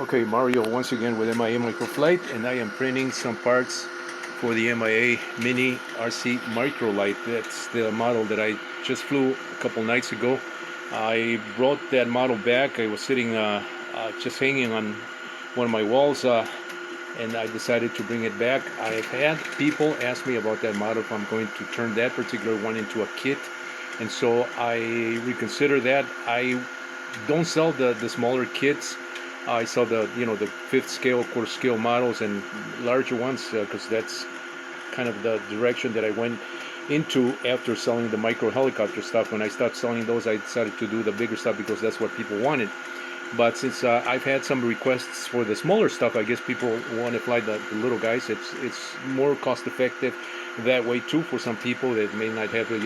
Okay, Mario once again with MIA Microflight, and I am printing some parts for the MIA Mini RC Microlight. That's the model that I just flew a couple nights ago. I brought that model back. I was sitting just hanging on one of my walls, and I decided to bring it back. I've had people ask me about that model, if I'm going to turn that particular one into a kit, and so I reconsider that. I don't sell the smaller kits. I saw the fifth scale, quarter scale models and larger ones because that's kind of the direction that I went into after selling the micro helicopter stuff. When I stopped selling those, I decided to do the bigger stuff because that's what people wanted. But since I've had some requests for the smaller stuff, I guess people want to fly the little guys. It's more cost effective that way too for some people that may not have the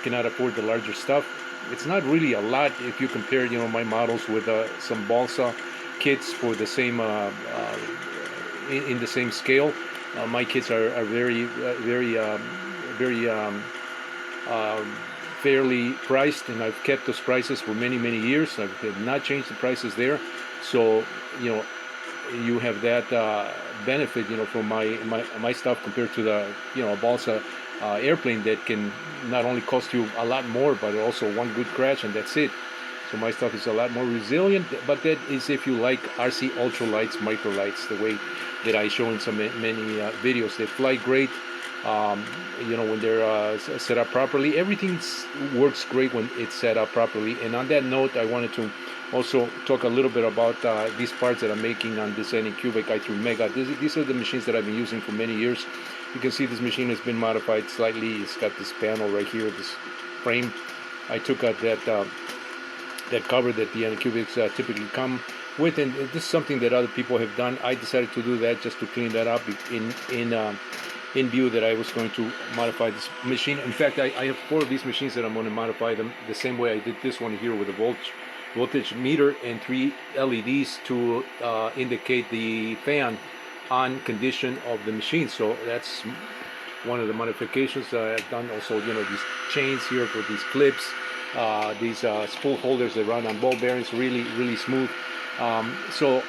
cannot afford the larger stuff. It's not really a lot if you compare my models with some balsa kits for the same in the same scale. My kits are very fairly priced, and I've kept those prices for many years. I have not changed the prices there, so you have that benefit from my stuff compared to the a balsa airplane that can not only cost you a lot more, but also one good crash and that's it. So my stuff is a lot more resilient, but that is if you like RC ultralights, microlights, the way that I show in so many videos. They fly great, when they're set up properly. Everything works great when it's set up properly. And on that note, I wanted to also talk a little bit about these parts that I'm making on this Anycubic i3 Mega. These are the machines that I've been using for many years. You can see this machine has been modified slightly. It's got this panel right here, this frame. I took out that cover that the Anycubics typically come with, and this is something that other people have done. I decided to do that just to clean that up in view that I was going to modify this machine. In fact, I have 4 of these machines that I'm going to modify them the same way I did this one here with a voltage meter and 3 LEDs to indicate the fan on condition of the machine. So that's one of the modifications I've done. Also, these chains here for these clips, these spool holders that run on ball bearings, really smooth. So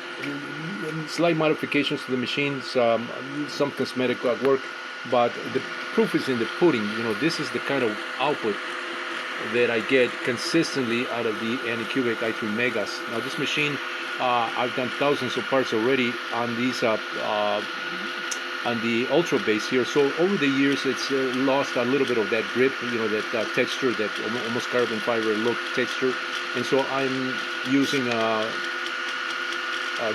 slight modifications to the machines, some cosmetic work, but the proof is in the pudding. This is the kind of output that I get consistently out of the Anycubic i3 Megas. Now this machine, I've done thousands of parts already on these on the Ultra base here. So over the years, it's lost a little bit of that grip, that texture, that almost carbon fiber look texture. And so I'm using a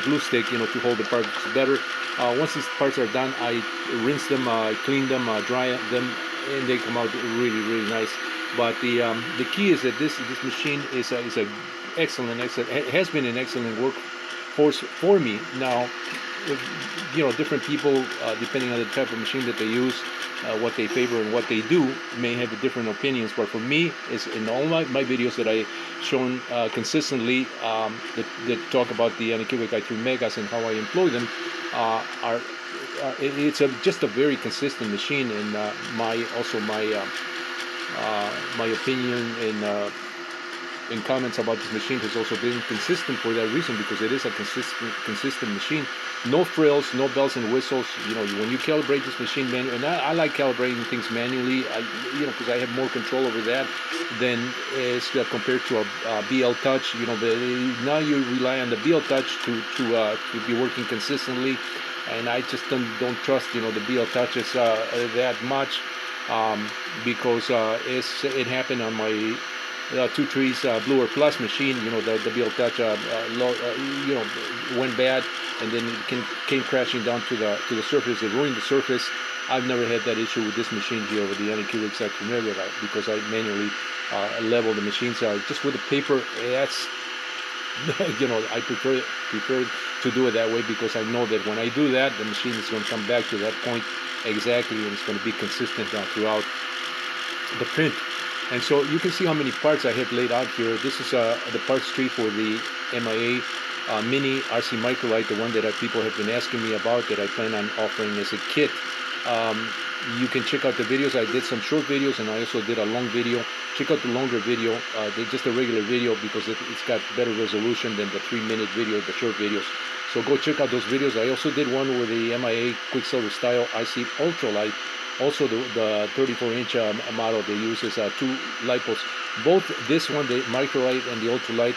glue stick, to hold the parts better. Once these parts are done, I rinse them, clean them, dry them, and they come out really nice. But the key is that this machine is a excellent. It has been an excellent workhorse for me. Now, different people, depending on the type of machine that they use, what they favor and what they do, may have different opinions. But for me, is in all my videos that I've shown consistently that talk about the Anycubic i3 Megas and how I employ them, it's just a very consistent machine. And my opinion and comments about this machine has also been consistent for that reason, because it is a consistent machine. No frills, no bells and whistles. When you calibrate this machine manually, and I like calibrating things manually, because I have more control over that than is compared to a BL Touch. Now you rely on the BL Touch to be working consistently, and I just don't trust the BL Touches that much, because it happened on my 2 Trees Bluer Plus machine. The BL Touch went bad, and then it came crashing down to the surface. It ruined the surface. I've never had that issue with this machine here with the Anycubic i3 Mega, because I manually level the machines just with the paper. That's I prefer to do it that way, because I know that when I do that, the machine is going to come back to that point exactly, and it's going to be consistent throughout the print. And so you can see how many parts I have laid out here. This is the parts tree for the MIA Mini RC Microlight, the one that people have been asking me about, that I plan on offering as a kit. you can check out the videos. I did some short videos, and I also did a long video. Check out the longer video, just a regular video, because it's got better resolution than the 3-minute video, the short videos. So go check out those videos. I also did one with the MIA Quicksilver style RC Ultralight. Also the 34-inch model they use is 2 Li-Pols. Both this one, the Microlight and the Ultralight,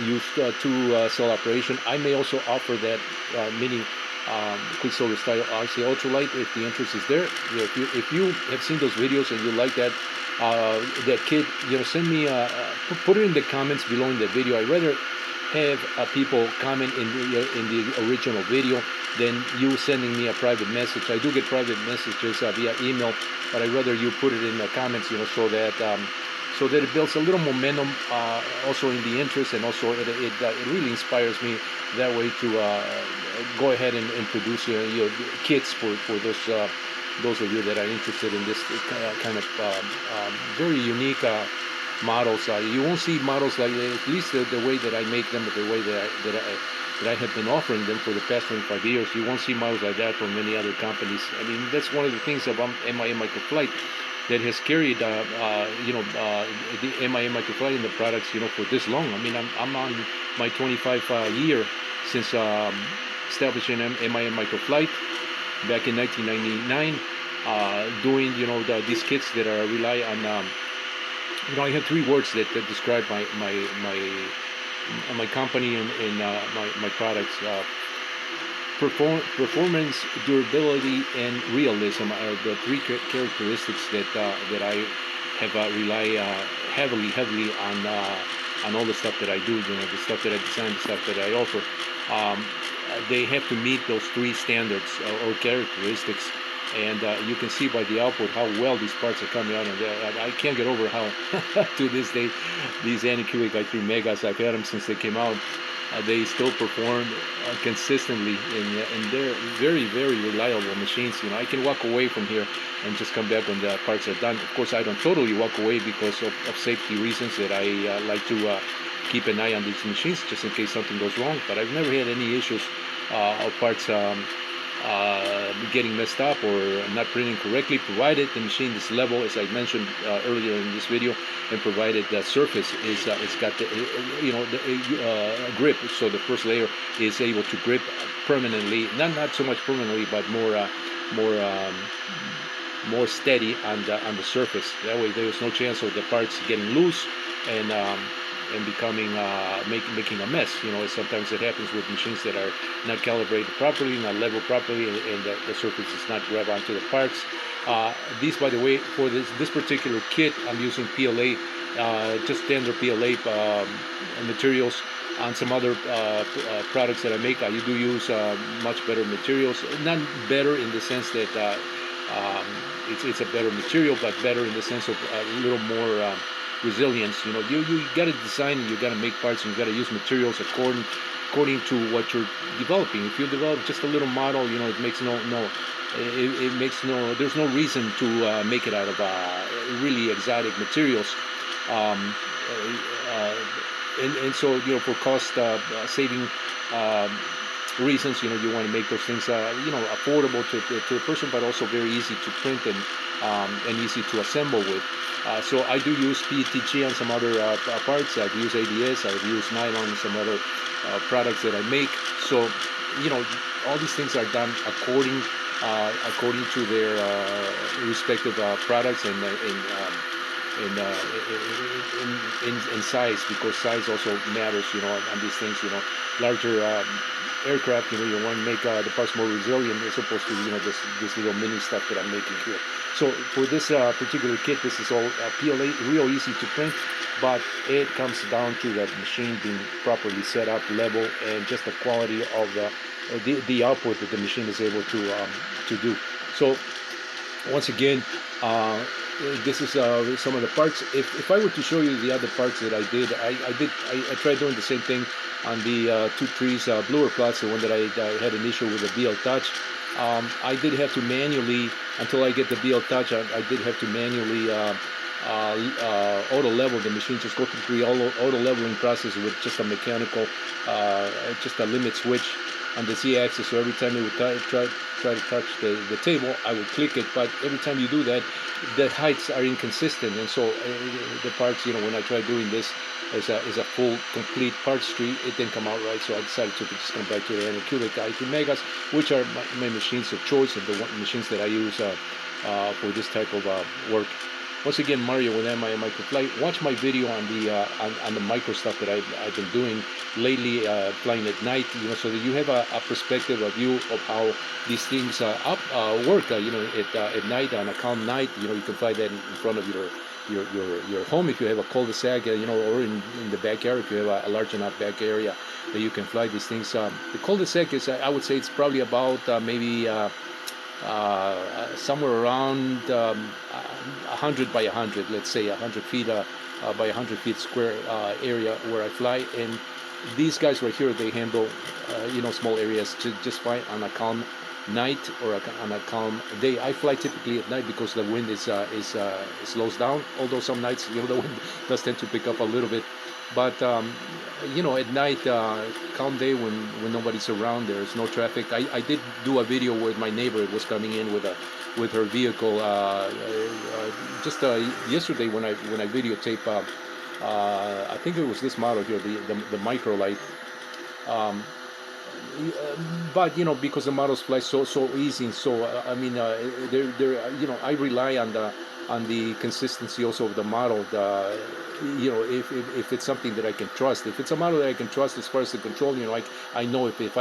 use 2-cell operation. I may also offer that mini Quicksilver style RC Ultralight if the interest is there. If you have seen those videos and you like that kit, send me put it in the comments below in the video. I'd rather have people comment in the original video than you sending me a private message. I do get private messages via email, but I'd rather you put it in the comments, so that it builds a little momentum also in the interest, and also it really inspires me that way to go ahead and produce kits for those of you that are interested in this kind of very unique models. You won't see models like, at least the way that I make them, the way that I have been offering them for the past 25 years. You won't see models like that from many other companies. I mean, that's one of the things about MIA Microlight that has carried the MIA Microlight in the products, for this long. I mean, I'm on my 25 year since establishing MIA Microlight back in 1999, doing these kits that rely on I have 3 words that describe my company and my products. Performance, durability, and realism are the 3 characteristics that I have rely heavily on all the stuff that I do. The stuff that I design, the stuff that I offer. They have to meet those 3 standards or characteristics. And you can see by the output how well these parts are coming out. And I can't get over how, to this day, these anechoic i3 Megas, I've had them since they came out. They still perform consistently, and they're very, very reliable machines. I can walk away from here and just come back when the parts are done. Of course, I don't totally walk away because of safety reasons, that I like to keep an eye on these machines just in case something goes wrong. But I've never had any issues of parts getting messed up or not printing correctly, provided the machine is level, as I mentioned earlier in this video, and provided the surface is it's got the grip. So the first layer is able to grip permanently, not so much permanently, but more steady on the surface. That way there's no chance of the parts getting loose and becoming making a mess. Sometimes it happens with machines that are not calibrated properly, not leveled properly, and the surface does not grab onto the parts. These, by the way, for this particular kit, I'm using PLA, just standard PLA materials. On some other products that I make, I do use much better materials. Not better in the sense that it's a better material, but better in the sense of a little more resilience. You got to design, and you got to make parts, and you got to use materials according to what you're developing. If you develop just a little model, it makes there's no reason to make it out of really exotic materials. And so for cost saving reasons, you want to make those things affordable to a person, but also very easy to print and easy to assemble with. So I do use PETG on some other parts. I've used ABS, I've used nylon on some other products that I make. So all these things are done according to their respective products and size, because size also matters, on these things. Larger aircraft, you want to make the parts more resilient, as opposed to this little mini stuff that I'm making here. So for this particular kit, this is all PLA, real easy to print, but it comes down to that machine being properly set up, level, and just the quality of the output that the machine is able to do. So once again, this is some of the parts. If I were to show you the other parts that I did, I tried doing the same thing on the 2 trees bluer plots, the one that I had an issue with the BL Touch. I did have to manually, until I get the BL Touch, I did have to manually auto level the machine, just go through the auto leveling process with just a mechanical, just a limit switch. on the Z-axis, so every time it would try to touch the table, I would click it. But every time you do that, the heights are inconsistent, and so the parts, when I tried doing this as a full complete parts tree, it didn't come out right. So I decided to just come back to the Anycubic i3 Megas, which are my machines of choice and the machines that I use for this type of work. Once again, Mario with MIA Microlight. Watch my video on the micro stuff that I've been doing lately, flying at night, so that you have a perspective, a view of how these things work. At night, on a calm night, you can fly that in front of your home if you have a cul-de-sac, or in the backyard if you have a large enough back area that you can fly these things. The cul-de-sac is, I would say, it's probably about maybe somewhere around 100 by 100, let's say 100 feet by 100 feet square area where I fly. And these guys right here, they handle small areas just fine on a calm night or on a calm day. I fly typically at night because the wind is slows down, although some nights the wind does tend to pick up a little bit. But at night, calm day when nobody's around, there's no traffic. I did do a video with my neighbor. It was coming in with her vehicle just yesterday when I videotape. I think it was this model here, the Microlight. But because the models fly so easy, and so I rely on the consistency also of the model. If it's something that I can trust, if it's a model that I can trust as far as the control, I know if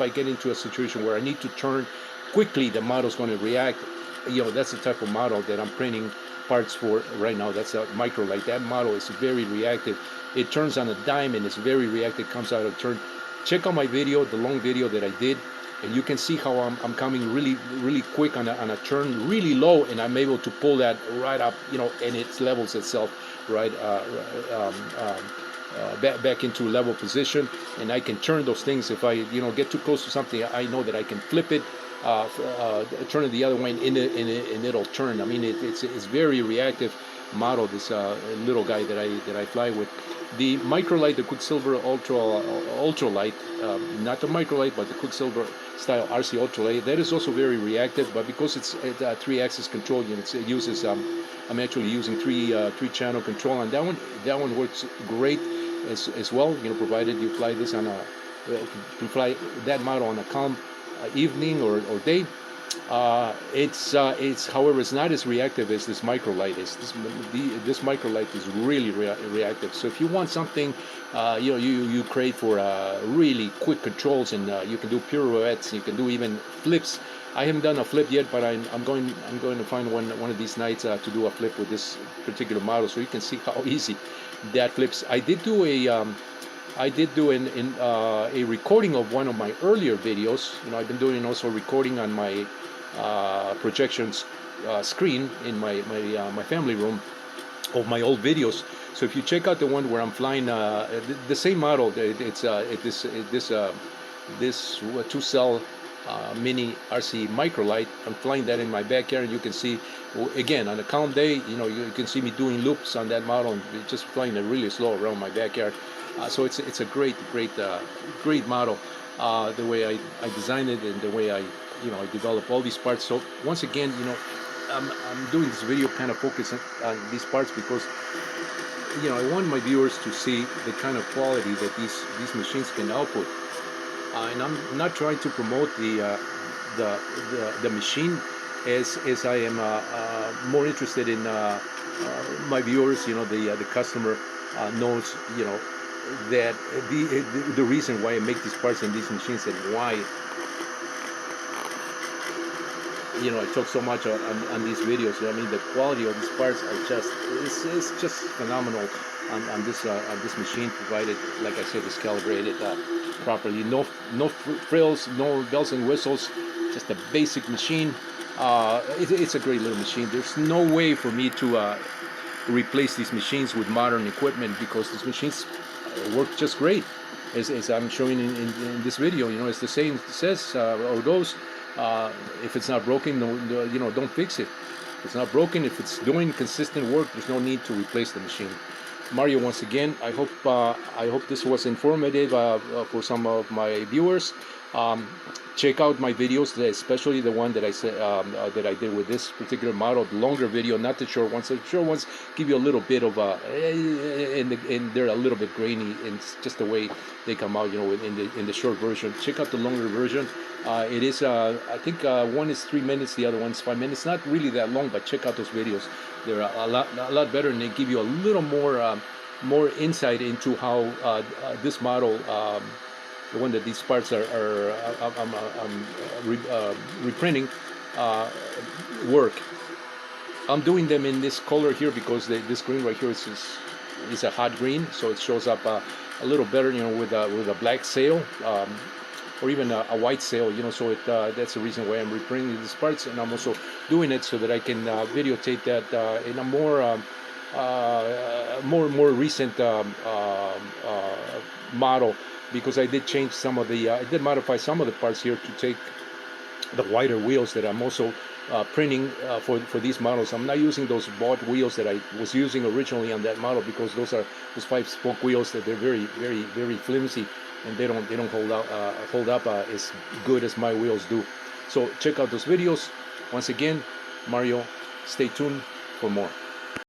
I get into a situation where I need to turn quickly, the model's going to react. That's the type of model that I'm printing parts for right now. That's a Microlight. That model is very reactive. It turns on a dime and it's very reactive. Comes out of turn. Check out my video, the long video that I did, and you can see how I'm coming really quick on a turn, really low, and I'm able to pull that right up, and it levels itself right back into level position, and I can turn those things. If I get too close to something, I know that I can flip it, turn it the other way, and it'll turn. I mean, it's very reactive model, this little guy that I fly with. The Microlight, the Quicksilver Ultralight, not the Microlight, but the Quicksilver style RC Ultralight, that is also very reactive. But because it's a 3-axis control unit, it uses I'm actually using three channel control, and that one works great as well. Provided you fly this on you fly that model on a calm evening or day. However, it's not as reactive as this Microlight is. This Microlight is really reactive. So if you want something, you crave for really quick controls, and you can do pirouettes, you can do even flips. I haven't done a flip yet, but I'm going to find one of these nights to do a flip with this particular model, so you can see how easy that flips. I did do a recording of one of my earlier videos. I've been doing also recording on my projection screen in my family room of my old videos. So if you check out the one where I'm flying the same model, it's this 2-cell mini RC Microlight. I'm flying that in my backyard, and you can see, again, on a calm day, you can see me doing loops on that model and just flying it really slow around my backyard. So it's a great model, the way I designed it and the way I develop all these parts. So once again, I'm doing this video kind of focusing on these parts because I want my viewers to see the kind of quality that these machines can output. And I'm not trying to promote the machine as I am more interested in my viewers. The customer knows that the reason why I make these parts in these machines and why I talk so much on these videos. I mean, the quality of these parts are it's just phenomenal on this machine, provided, like I said, it's calibrated properly. No frills, no bells and whistles, just a basic machine. It's a great little machine. There's no way for me to replace these machines with modern equipment, because these machines work just great, as I'm showing in this video. It's the same says or goes. If it's not broken, don't fix it. If it's not broken, if it's doing consistent work, there's no need to replace the machine. Mario, once again, I hope this was informative for some of my viewers. Check out my videos, especially the one that I said that I did with this particular model, the longer video, not the short ones. The short ones give you a little bit of and they're a little bit grainy, and it's just the way they come out, you know, in the short version. Check out the longer version. It is, I think, one is 3 minutes, the other one's 5 minutes. Not really that long, but check out those videos. They're a lot better, and they give you a little more insight into how this model. The one that these parts are reprinting work. I'm doing them in this color here because this green right here is a hot green, so it shows up a little better, you know, with a black sail or even a white sail, you know. So that's the reason why I'm reprinting these parts, and I'm also doing it so that I can videotape that in a more recent model. Because I did change some of the, I did modify some of the parts here to take the wider wheels that I'm also printing for these models. I'm not using those bought wheels that I was using originally on that model, because those 5-spoke wheels that they're very flimsy, and they don't hold up as good as my wheels do. So check out those videos. Once again, Mario, stay tuned for more.